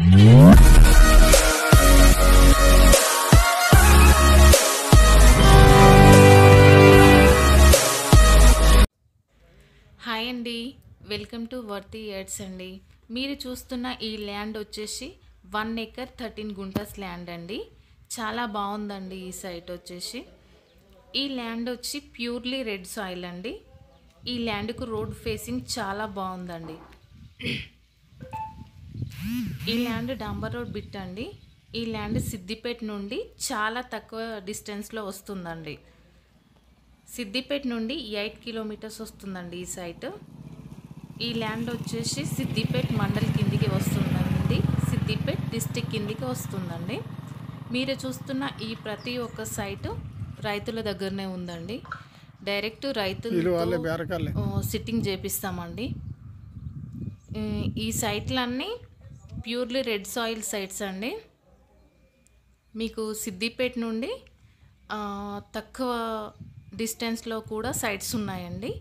Hi అండి, welcome to వర్తి ads అండి. మీరు చూస్తున్న ఈ ల్యాండ్ వచ్చేసి 1 acre 13 గుంటాస్ ల్యాండ్ అండి. చాలా బాగుందండి. ఈ సైట్ వచ్చేసి ఈ ల్యాండ్ వచ్చి ప్యూర్లీ రెడ్ సాయిల్ అండి. ఈ ల్యాండ్కు రోడ్ ఫేసింగ్ చాలా బాగుందండి. ఈ ల్యాండ్ డాంబర్ రోడ్ బిట్ అండి. ఈ ల్యాండ్ సిద్దిపేట నుండి చాలా తక్కువ డిస్టెన్స్లో వస్తుందండి. సిద్దిపేట నుండి 8 కిలోమీటర్స్ వస్తుందండి ఈ సైట్. ఈ ల్యాండ్ వచ్చేసి సిద్దిపేట మండల్ కిందికి వస్తుందండి. సిద్దిపేట డిస్టిక్ కిందికి వస్తుందండి. మీరు చూస్తున్న ఈ ప్రతి ఒక్క సైటు రైతుల దగ్గరనే ఉందండి. డైరెక్ట్ రైతులతో సిట్టింగ్ చేపిస్తామండి. ఈ సైట్లన్నీ ప్యూర్లీ రెడ్ సాయిల్ సైట్స్ అండి. మీకు సిద్దిపేట నుండి తక్కువ డిస్టెన్స్లో కూడా సైట్స్ ఉన్నాయండి.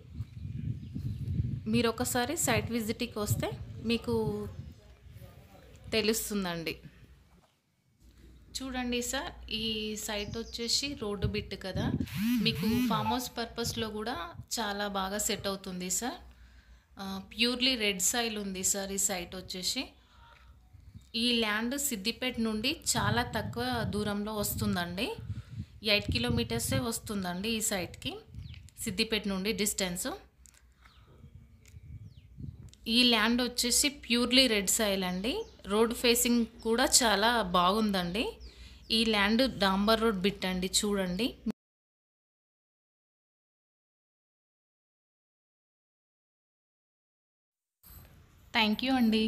మీరు ఒకసారి సైట్ విజిట్కి వస్తే మీకు తెలుస్తుందండి. చూడండి సార్, ఈ సైట్ వచ్చేసి రోడ్డు బిట్ కదా, మీకు ఫామ్ హౌస్ పర్పస్లో కూడా చాలా బాగా సెట్ అవుతుంది సార్. ప్యూర్లీ రెడ్ సాయిల్ ఉంది సార్ ఈ సైట్ వచ్చేసి. ఈ ల్యాండ్ సిద్దిపేట నుండి చాలా తక్కువ దూరంలో వస్తుందండి. 8 కిలోమీటర్సే వస్తుందండి ఈ సైట్కి, సిద్దిపేట నుండి డిస్టెన్స్. ఈ ల్యాండ్ వచ్చేసి ప్యూర్లీ రెడ్ సాయిల్ అండి. రోడ్ ఫేసింగ్ కూడా చాలా బాగుందండి. ఈ ల్యాండ్ డాంబర్ రోడ్ బిట్ అండి. చూడండి. థ్యాంక్ యూ అండి.